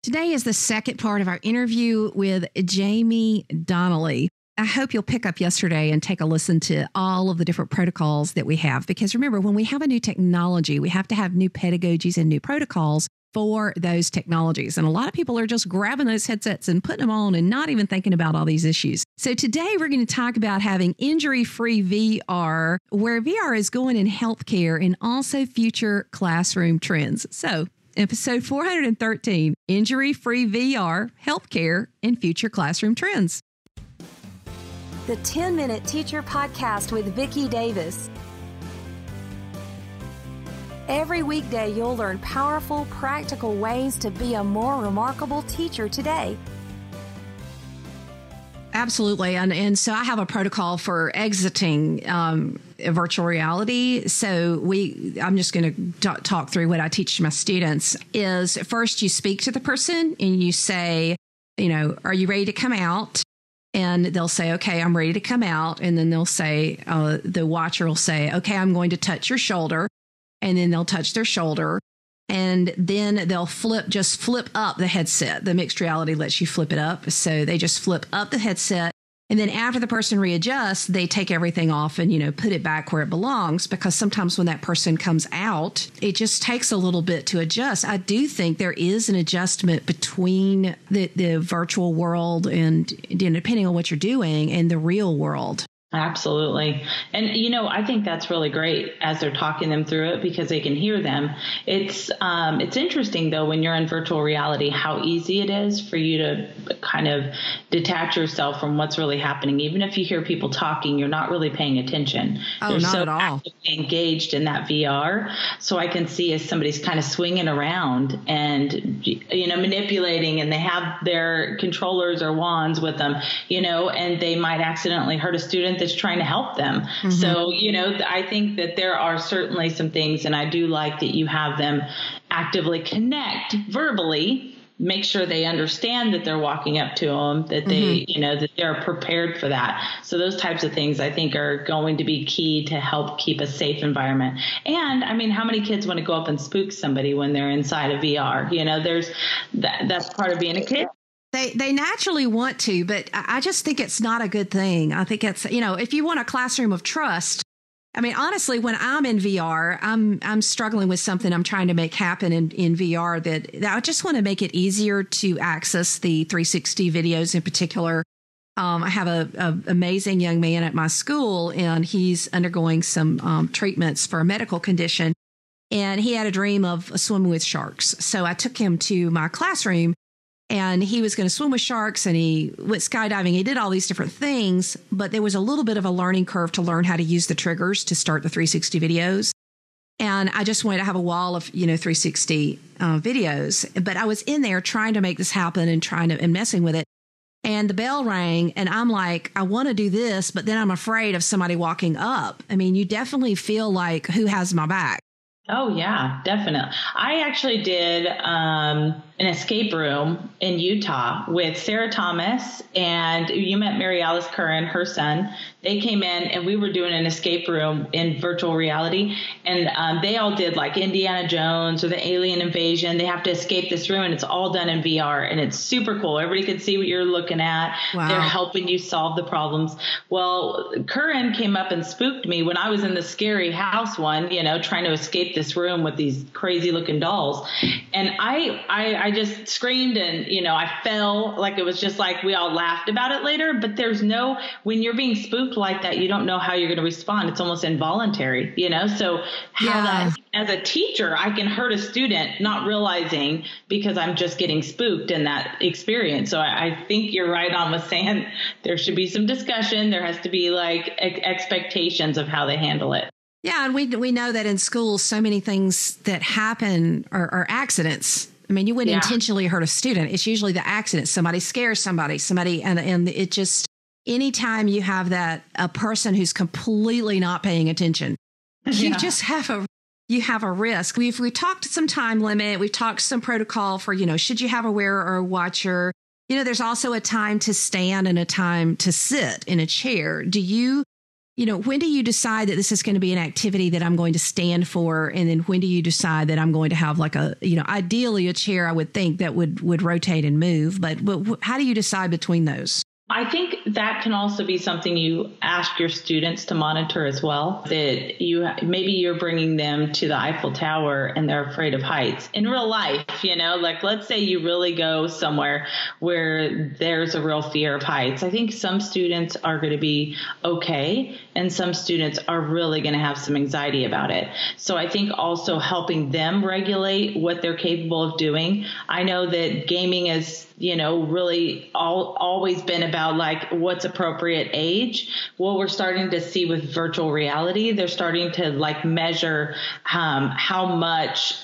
Today is the second part of our interview with Jamie Donnelly. I hope you'll pick up yesterday and take a listen to all of the different protocols that we have. Because remember, when we have a new technology, we have to have new pedagogies and new protocols for those technologies. And a lot of people are just grabbing those headsets and putting them on and not even thinking about all these issues. So today we're going to talk about having injury-free VR, where VR is going in healthcare and also future classroom trends. So episode 413, Injury-Free VR, Healthcare, and Future Classroom Trends. The 10-Minute Teacher Podcast with Vicki Davis. Every weekday, you'll learn powerful, practical ways to be a more remarkable teacher today. Absolutely. And so I have a protocol for exiting virtual reality. So I'm just going to talk through what I teach to my students is first you speak to the person and you say, are you ready to come out? And they'll say, okay, I'm ready to come out. And then they'll say, the watcher will say, okay, I'm going to touch your shoulder. And then they'll touch their shoulder. And then they'll flip up the headset. The mixed reality lets you flip it up. So they just flip up the headset. And then after the person readjusts, they take everything off and, put it back where it belongs, because sometimes when that person comes out, it just takes a little bit to adjust. I do think there is an adjustment between the virtual world and depending on what you're doing and the real world. Absolutely. And, I think that's really great as they're talking them through it because they can hear them. It's interesting, though, when you're in virtual reality, how easy it is for you to kind of detach yourself from what's really happening. Even if you hear people talking, you're not really paying attention. Oh, You're not so at all. actively engaged in that VR. So I can see as somebody's kind of swinging around and, manipulating, and they have their controllers or wands with them, and they might accidentally hurt a student that's trying to help them. Mm-hmm. So, I think that there are certainly some things, and I do like that you have them actively connect verbally, make sure they understand that they're walking up to them, that they, that they're prepared for that. So those types of things I think are going to be key to help keep a safe environment. And how many kids want to go up and spook somebody when they're inside a VR? There's that's part of being a kid. They naturally want to, but I just think it's not a good thing. I think it's, if you want a classroom of trust, honestly, when I'm in VR, I'm struggling with something I'm trying to make happen in VR that I just want to make it easier to access the 360 videos in particular. I have a amazing young man at my school, and he's undergoing some treatments for a medical condition, and he had a dream of swimming with sharks. So I took him to my classroom. And he was going to swim with sharks, and he went skydiving. He did all these different things, but there was a little bit of a learning curve to learn how to use the triggers to start the 360 videos. And I just wanted to have a wall of, 360 videos. But I was in there trying to make this happen and messing with it. And the bell rang, and I'm like, I want to do this, but then I'm afraid of somebody walking up. You definitely feel like, who has my back? Oh, yeah, definitely. I actually did an escape room in Utah with Sarah Thomas, and you met Mary Alice Curran, her son. They came in, and we were doing an escape room in virtual reality, and they all did like Indiana Jones or the Alien Invasion. They have to escape this room, and it's all done in VR, and it's super cool. Everybody can see what you're looking at. Wow. They're helping you solve the problems. Well, Curran came up and spooked me when I was in the scary house one, trying to escape this room with these crazy looking dolls. And I just screamed, and, I fell. Like, it was just like we all laughed about it later, but when you're being spooked like that, you don't know how you're going to respond. It's almost involuntary, so that as a teacher, I can hurt a student not realizing because I'm just getting spooked in that experience. So I think you're right on with saying there should be some discussion. There has to be like expectations of how they handle it. Yeah. And we know that in schools, so many things that happen are accidents. You wouldn't intentionally hurt a student. It's usually the accident. Somebody scares somebody, and it just, anytime you have a person who's completely not paying attention, you just have a risk. We've talked some time limit. We've talked some protocol for, should you have a wearer or a watcher? There's also a time to stand and a time to sit in a chair. Do you when do you decide that this is going to be an activity that I'm going to stand for? And then when do you decide that I'm going to have like ideally a chair, I would think that would rotate and move. But how do you decide between those? I think that can also be something you ask your students to monitor as well, that maybe you're bringing them to the Eiffel Tower and they're afraid of heights in real life, like let's say you really go somewhere where there's a real fear of heights. I think some students are going to be okay and some students are really going to have some anxiety about it. So I think also helping them regulate what they're capable of doing. I know that gaming is really always been about like what's appropriate age. What we're starting to see with virtual reality, they're starting to like measure how much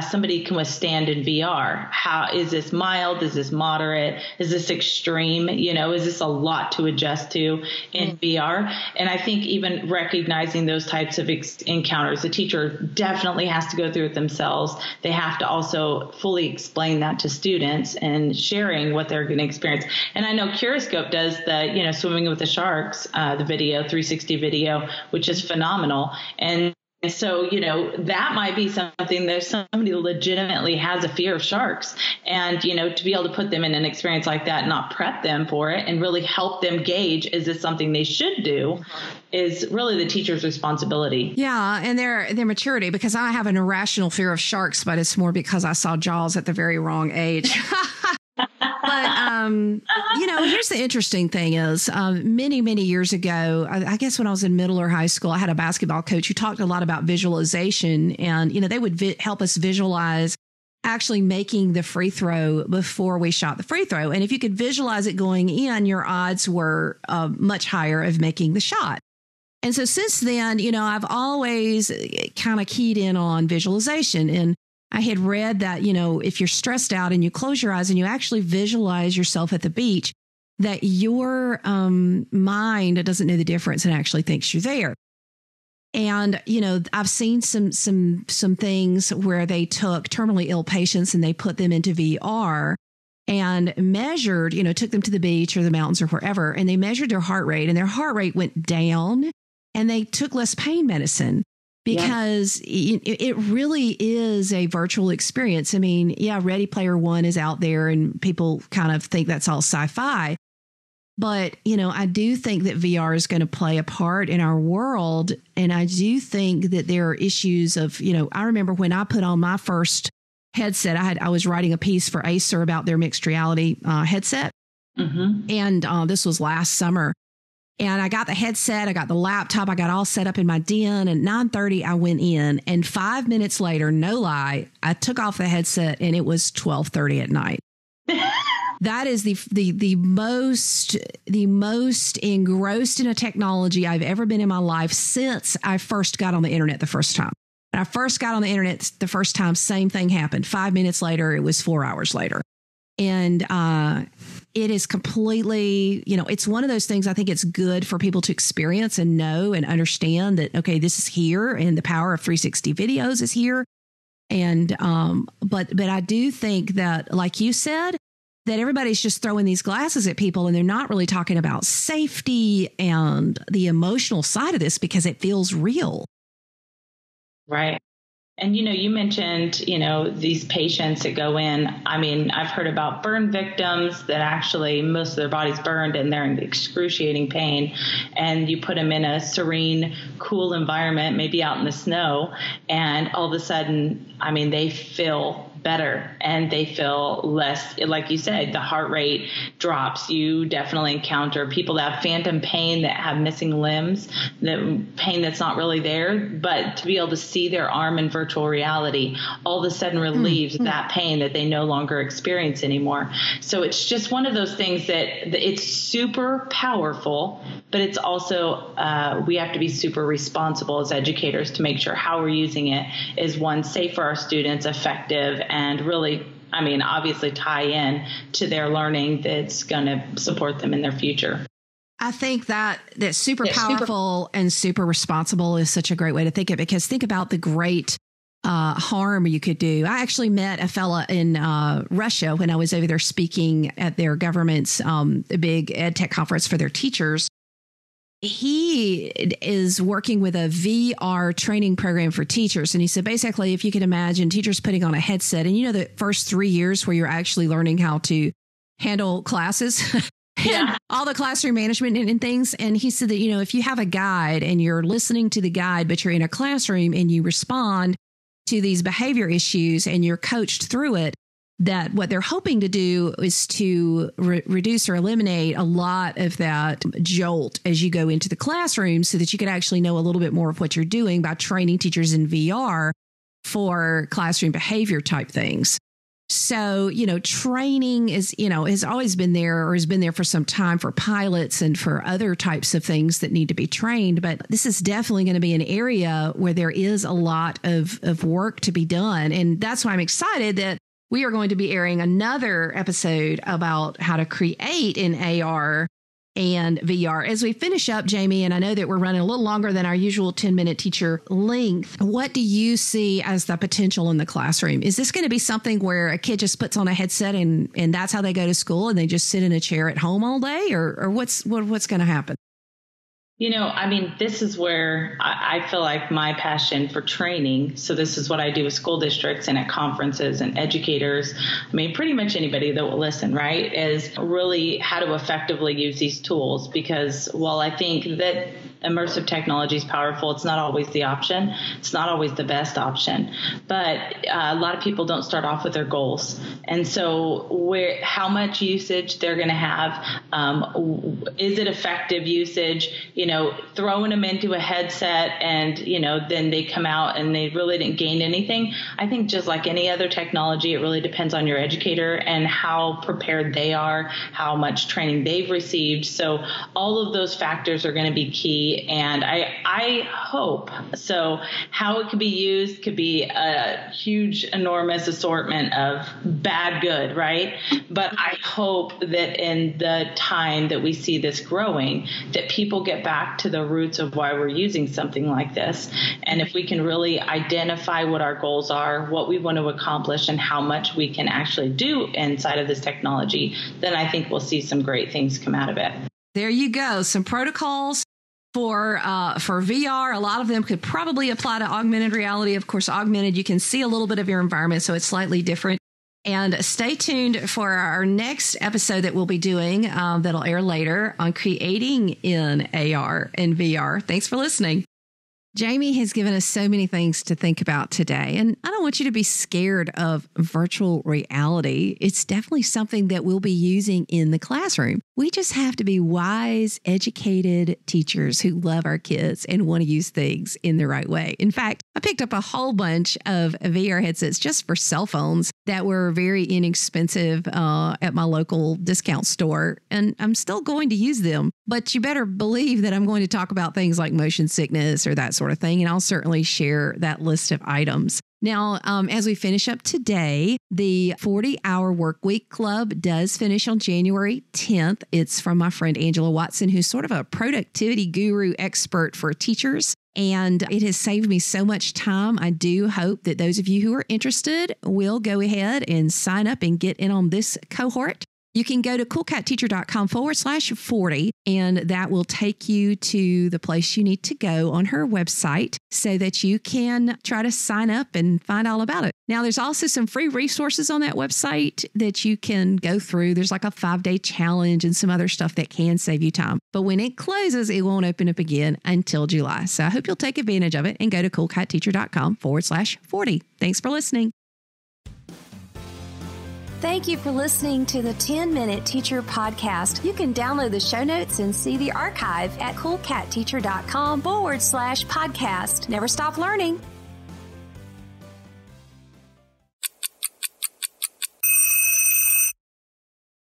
somebody can withstand in VR. How is this mild? Is this moderate? Is this extreme? Is this a lot to adjust to in VR? And I think even recognizing those types of encounters, the teacher definitely has to go through it themselves. They have to also fully explain that to students and sharing what they're going to experience. And I know Curiscope does the, swimming with the sharks, the video, 360 video, which is phenomenal. And so, that might be something that somebody legitimately has a fear of sharks and, to be able to put them in an experience like that, not prep them for it and really help them gauge, is this something they should do, is really the teacher's responsibility. Yeah. And their maturity, because I have an irrational fear of sharks, but it's more because I saw Jaws at the very wrong age. But, here's the interesting thing is many, many years ago, I guess when I was in middle or high school, I had a basketball coach who talked a lot about visualization and, they would help us visualize actually making the free throw before we shot the free throw. And if you could visualize it going in, your odds were much higher of making the shot. And so since then, I've always kind of keyed in on visualization. And I had read that, if you're stressed out and you close your eyes and you actually visualize yourself at the beach, that your mind doesn't know the difference and actually thinks you're there. And, I've seen some things where they took terminally ill patients and they put them into VR and measured, took them to the beach or the mountains or wherever, and they measured their heart rate and their heart rate went down and they took less pain medicine. Because it really is a virtual experience. I mean, Ready Player One is out there and people kind of think that's all sci-fi. But, I do think that VR is going to play a part in our world. And I do think that there are issues of, I remember when I put on my first headset, I was writing a piece for Acer about their mixed reality headset. Mm-hmm. And this was last summer. And I got the headset, I got the laptop, I got all set up in my den. And 9:30, I went in. And 5 minutes later, no lie, I took off the headset and it was 12:30 at night. That is the most engrossed in a technology I've ever been in my life since I first got on the internet the first time. When I first got on the internet the first time, same thing happened. 5 minutes later, it was 4 hours later. And it is completely, it's one of those things I think it's good for people to experience and know and understand that, okay, this is here and the power of 360 videos is here. And but I do think that, like you said, that everybody's just throwing these glasses at people and they're not really talking about safety and the emotional side of this because it feels real. Right. And, you mentioned, these patients that go in. I mean, I've heard about burn victims that actually most of their body's burned and they're in excruciating pain. And you put them in a serene, cool environment, maybe out in the snow. And all of a sudden, I mean, they feel better and they feel less, like you said, the heart rate drops. You definitely encounter people that have phantom pain, that have missing limbs, the pain that's not really there, but to be able to see their arm in virtual reality all of a sudden relieves that pain that they no longer experience anymore. So it's just one of those things that it's super powerful, but it's also we have to be super responsible as educators to make sure how we're using it is, one, safe for our students, effective, and really, I mean, obviously tie in to their learning that's going to support them in their future. I think that super powerful and super responsible is such a great way to think of it, because think about the great harm you could do. I actually met a fella in Russia when I was over there speaking at their government's big ed tech conference for their teachers. he is working with a VR training program for teachers. And he said, basically, if you can imagine teachers putting on a headset, and the first 3 years where you're actually learning how to handle classes and all the classroom management and things. And he said that, if you have a guide and you're listening to the guide, but you're in a classroom and you respond to these behavior issues and you're coached through it, that what they're hoping to do is to reduce or eliminate a lot of that jolt as you go into the classroom so that you could actually know a little bit more of what you're doing by training teachers in VR for classroom behavior type things. So, training is, has always been there or has been there for some time for pilots and for other types of things that need to be trained. But this is definitely going to be an area where there is a lot of work to be done. And that's why I'm excited that we are going to be airing another episode about how to create in AR and VR. As we finish up, Jamie, and I know that we're running a little longer than our usual 10-minute teacher length, what do you see as the potential in the classroom? Is this going to be something where a kid just puts on a headset and that's how they go to school and they just sit in a chair at home all day? Or what's going to happen? This is where I feel like my passion for training. So this is what I do with school districts and at conferences and educators. Pretty much anybody that will listen, right, is really how to effectively use these tools. Because while I think that immersive technology is powerful, it's not always the option. It's not always the best option. But a lot of people don't start off with their goals. And so how much usage they're going to have, is it effective usage? Throwing them into a headset and, then they come out and they really didn't gain anything. I think just like any other technology, it really depends on your educator and how prepared they are, how much training they've received. So all of those factors are going to be key. And I hope, so how it could be used could be a huge, enormous assortment of bad, good, right? But I hope that in the time that we see this growing, that people get back to the roots of why we're using something like this. And if we can really identify what our goals are, what we want to accomplish, and how much we can actually do inside of this technology, then I think we'll see some great things come out of it. There you go. Some protocols for VR. A lot of them could probably apply to augmented reality. Of course, augmented, you can see a little bit of your environment, so it's slightly different. And stay tuned for our next episode that we'll be doing that'll air later on creating in AR and VR. Thanks for listening. Jamie has given us so many things to think about today, and I don't want you to be scared of virtual reality. It's definitely something that we'll be using in the classroom. We just have to be wise, educated teachers who love our kids and want to use things in the right way. In fact, I picked up a whole bunch of VR headsets just for cell phones that were very inexpensive at my local discount store, and I'm still going to use them. But you better believe that I'm going to talk about things like motion sickness or that sort of thing, and I'll certainly share that list of items. Now, as we finish up today, the 40-Hour Workweek Club does finish on January 10th. It's from my friend Angela Watson, who's sort of a productivity guru expert for teachers. And it has saved me so much time. I do hope that those of you who are interested will go ahead and sign up and get in on this cohort. You can go to coolcatteacher.com/40, and that will take you to the place you need to go on her website so that you can try to sign up and find all about it. Now, there's also some free resources on that website that you can go through. There's like a 5-day challenge and some other stuff that can save you time. But when it closes, it won't open up again until July. So I hope you'll take advantage of it and go to coolcatteacher.com/40. Thanks for listening. Thank you for listening to the 10-Minute Teacher Podcast. You can download the show notes and see the archive at coolcatteacher.com/podcast. Never stop learning.